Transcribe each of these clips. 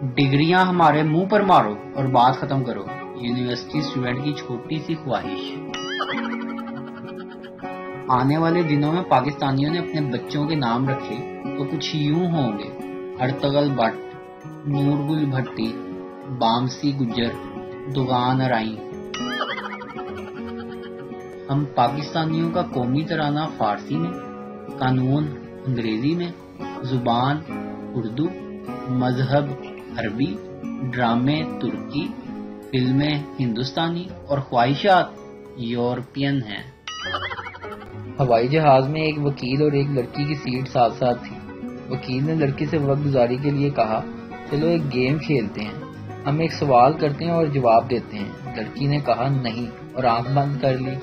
डिग्रियां हमारे मुंह पर मारो और बात खत्म करो, यूनिवर्सिटी स्टूडेंट की छोटी सी ख्वाहिश। आने वाले दिनों में पाकिस्तानियों ने अपने बच्चों के नाम रखे तो कुछ यूं होंगे: अर्तगल भट्ट, नूरगुल भट्टी, बामसी गुज्जर, दुगान अराई। हम पाकिस्तानियों का कौमी तराना फारसी में, कानून अंग्रेजी में, जुबान उर्दू, मजहब अरबी, ड्रामे तुर्की, फिल्में हिंदुस्तानी और ख्वाहिशात यूरोपियन हैं। हवाई जहाज में एक वकील और एक लड़की की सीट साथ साथ थी। वकील ने लड़की से वक्त गुजारी के लिए कहा, चलो एक गेम खेलते हैं, हम एक सवाल करते हैं और जवाब देते हैं। लड़की ने कहा नहीं और आंख बंद कर ली।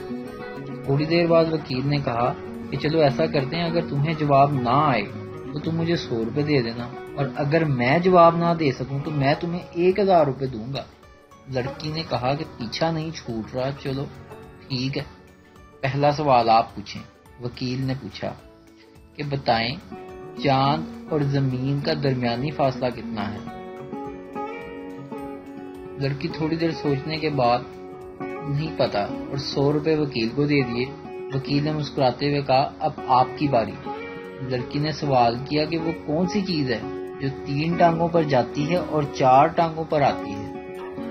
थोड़ी देर बाद वकील ने कहा कि चलो ऐसा करते हैं, अगर तुम्हें जवाब ना आए तो तुम मुझे 100 रुपए दे देना, और अगर मैं जवाब ना दे सकूं तो मैं तुम्हें 1000 रुपए दूंगा। लड़की ने कहा कि पीछा नहीं छूट रहा, चलो ठीक है, पहला सवाल आप पूछें। वकील ने पूछा कि बताएं, चांद और जमीन का दरमियानी फासला कितना है? लड़की थोड़ी देर सोचने के बाद नहीं पता और 100 रुपए वकील को दे दिए। वकील ने मुस्कुराते हुए कहा, अब आपकी बारी। लड़की ने सवाल किया कि वो कौन सी चीज है जो 3 टांगों पर जाती है और 4 टांगों पर आती है?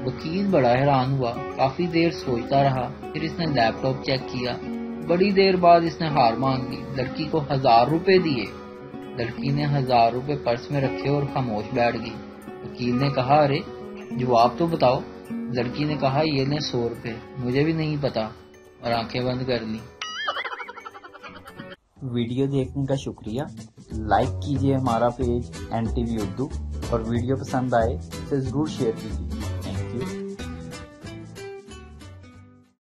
वकील बड़ा हैरान हुआ, काफी देर सोचता रहा, फिर इसने लैपटॉप चेक किया। बड़ी देर बाद इसने हार मान ली, लड़की को 1000 रुपए दिए। लड़की ने 1000 रुपए पर्स में रखे और खामोश बैठ गई। वकील ने कहा, अरे जवाब तो बताओ। लड़की ने कहा, ये लें 100 रुपए, मुझे भी नहीं पता, और आंखें बंद कर ली। वीडियो देखने का शुक्रिया। लाइक कीजिए हमारा पेज NTV उर्दू, और वीडियो पसंद आए तो जरूर शेयर कीजिए।